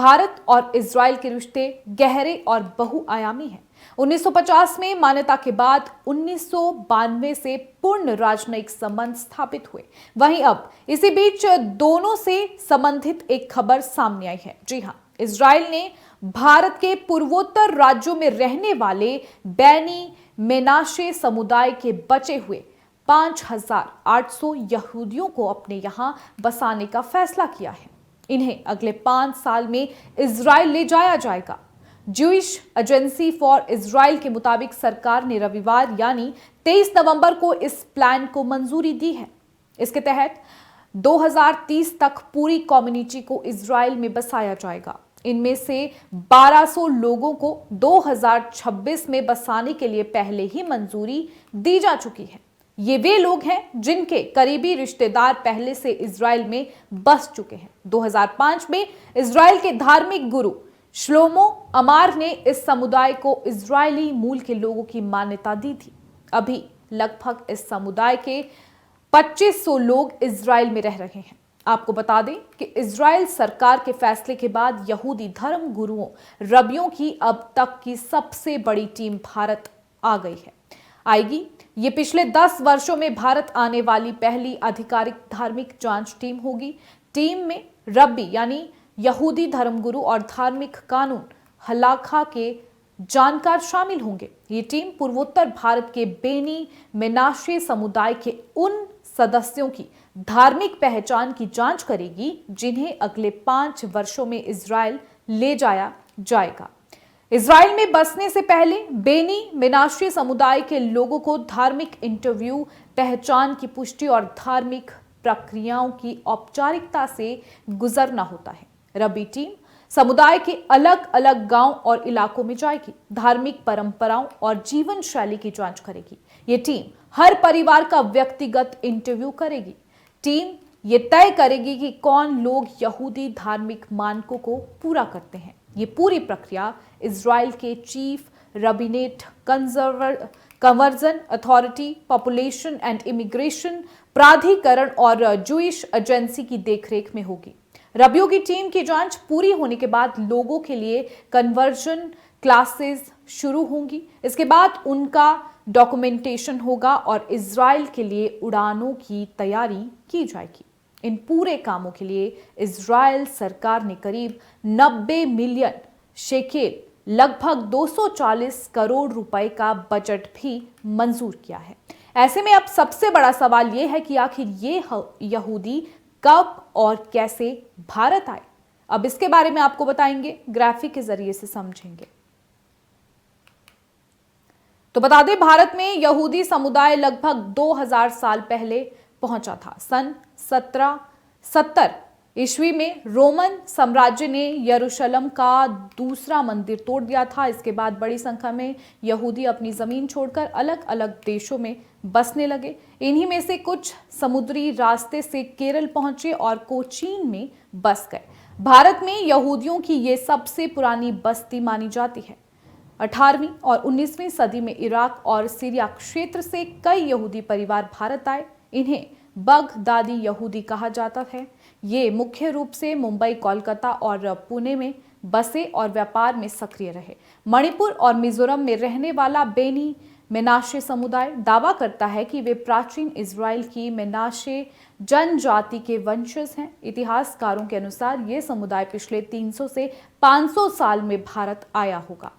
भारत और इजराइल के रिश्ते गहरे और बहुआयामी हैं। 1950 में मान्यता के बाद 1992 से पूर्ण राजनयिक संबंध स्थापित हुए। वहीं अब इसी बीच दोनों से संबंधित एक खबर सामने आई है। जी हां, इजराइल ने भारत के पूर्वोत्तर राज्यों में रहने वाले बेनी मेनाशे समुदाय के बचे हुए 5,800 यहूदियों को अपने यहां बसाने का फैसला किया है। इन्हें अगले 5 साल में इजराइल ले जाया जाएगा। ज्यूइश एजेंसी फॉर इजराइल के मुताबिक सरकार ने रविवार यानी 23 नवंबर को इस प्लान को मंजूरी दी है। इसके तहत 2030 तक पूरी कम्युनिटी को इजराइल में बसाया जाएगा। इनमें से 1200 लोगों को 2026 में बसाने के लिए पहले ही मंजूरी दी जा चुकी है। ये वे लोग हैं जिनके करीबी रिश्तेदार पहले से इजराइल में बस चुके हैं। 2005 में इजराइल के धार्मिक गुरु श्लोमो अमार ने इस समुदाय को इजरायली मूल के लोगों की मान्यता दी थी। अभी लगभग इस समुदाय के 2500 लोग इजराइल में रह रहे हैं। आपको बता दें कि इजराइल सरकार के फैसले के बाद यहूदी धर्म गुरुओं रबियों की अब तक की सबसे बड़ी टीम भारत आएगी। ये पिछले 10 वर्षों में भारत आने वाली पहली आधिकारिक धार्मिक जांच टीम होगी। टीम में रब्बी यानी यहूदी धर्मगुरु और धार्मिक कानून हलाखा के जानकार शामिल होंगे। ये टीम पूर्वोत्तर भारत के बेनी मेनाशे समुदाय के उन सदस्यों की धार्मिक पहचान की जांच करेगी जिन्हें अगले 5 वर्षों में इजराइल ले जाया जाएगा। इजराइल में बसने से पहले बेनी मेनाशे समुदाय के लोगों को धार्मिक इंटरव्यू, पहचान की पुष्टि और धार्मिक प्रक्रियाओं की औपचारिकता से गुजरना होता है। रबी टीम समुदाय के अलग अलग गांव और इलाकों में जाएगी, धार्मिक परंपराओं और जीवन शैली की जांच करेगी। ये टीम हर परिवार का व्यक्तिगत इंटरव्यू करेगी। टीम ये तय करेगी कि कौन लोग यहूदी धार्मिक मानकों को पूरा करते हैं। ये पूरी प्रक्रिया इजराइल के chief rabbinate conversion authority, population and immigration प्राधिकरण और ज्यूइश एजेंसी की देखरेख में होगी। रबियों की टीम की जांच पूरी होने के बाद लोगों के लिए कन्वर्जन क्लासेस शुरू होंगी। इसके बाद उनका डॉक्यूमेंटेशन होगा और इजराइल के लिए उड़ानों की तैयारी की जाएगी। इन पूरे कामों के लिए इजराइल सरकार ने करीब 90 मिलियन शेकेल लगभग 240 करोड़ रुपए का बजट भी मंजूर किया है। ऐसे में अब सबसे बड़ा सवाल यह है कि आखिर ये यहूदी कब और कैसे भारत आए। अब इसके बारे में आपको बताएंगे, ग्राफिक के जरिए से समझेंगे। तो बता दें, भारत में यहूदी समुदाय लगभग 2000 साल पहले पहुंचा था। सन 1770 ईस्वी में रोमन साम्राज्य ने यरूशलेम का दूसरा मंदिर तोड़ दिया था। इसके बाद बड़ी संख्या में यहूदी अपनी जमीन छोड़कर अलग अलग देशों में बसने लगे। इन्हीं में से कुछ समुद्री रास्ते से केरल पहुंचे और कोचीन में बस गए। भारत में यहूदियों की ये सबसे पुरानी बस्ती मानी जाती है। 18वीं और 19वीं सदी में इराक और सीरिया क्षेत्र से कई यहूदी परिवार भारत आए। इन्हें बगदादी यहूदी कहा जाता है। ये मुख्य रूप से मुंबई, कोलकाता और पुणे में बसे और व्यापार में सक्रिय रहे। मणिपुर और मिजोरम में रहने वाला बेनी मेनाशे समुदाय दावा करता है कि वे प्राचीन इजराइल की मेनाशे जनजाति के वंशज हैं। इतिहासकारों के अनुसार ये समुदाय पिछले 300 से 500 साल में भारत आया होगा।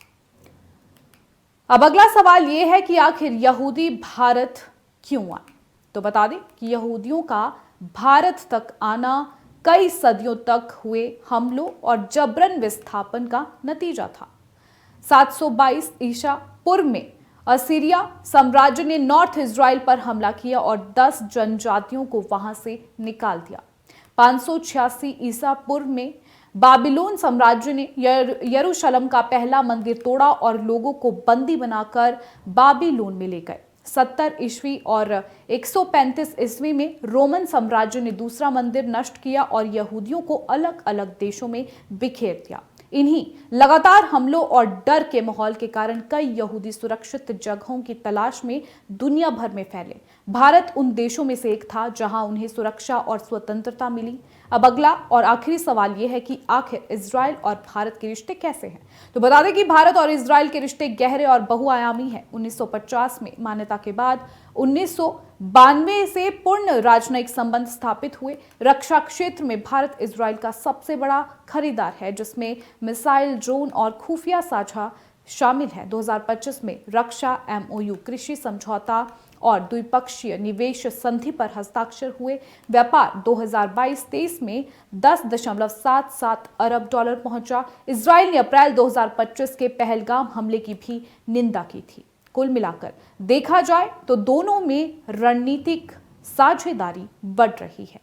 अब अगला सवाल यह है कि आखिर यहूदी भारत क्यों आए। तो बता दें कि यहूदियों का भारत तक आना कई सदियों तक हुए हमलों और जबरन विस्थापन का नतीजा था। 722 ईसा पूर्व में असीरिया साम्राज्य ने नॉर्थ इजराइल पर हमला किया और 10 जनजातियों को वहां से निकाल दिया। 586 ईसा पूर्व में बाबिलोन साम्राज्य ने यरूशलेम का पहला मंदिर तोड़ा और लोगों को बंदी बनाकर बाबिलोन में ले गए। 70 ईस्वी और 135 ईस्वी में रोमन साम्राज्य ने दूसरा मंदिर नष्ट किया और यहूदियों को अलग अलग देशों में बिखेर दिया। इन्हीं लगातार हमलों और डर के माहौल के कारण कई यहूदी सुरक्षित जगहों की तलाश में दुनिया भर में फैले। भारत उन देशों में से एक था जहां उन्हें सुरक्षा और स्वतंत्रता मिली। अब अगला और आखिरी सवाल यह है कि आखिर इजराइल और भारत के रिश्ते कैसे हैं? तो बता दें कि भारत और इजराइल के रिश्ते गहरे और बहुआयामी हैं। 1950 में मान्यता के बाद 1992 से पूर्ण राजनयिक संबंध स्थापित हुए। रक्षा क्षेत्र में भारत इजराइल का सबसे बड़ा खरीदार है, जिसमें मिसाइल, ड्रोन और खुफिया साझा शामिल है। 2025 में रक्षा MOU, कृषि समझौता और द्विपक्षीय निवेश संधि पर हस्ताक्षर हुए। व्यापार 2022-23 में $10.77 अरब पहुंचा। इजराइल ने अप्रैल 2025 के पहलगाम हमले की भी निंदा की थी। कुल मिलाकर देखा जाए तो दोनों में रणनीतिक साझेदारी बढ़ रही है।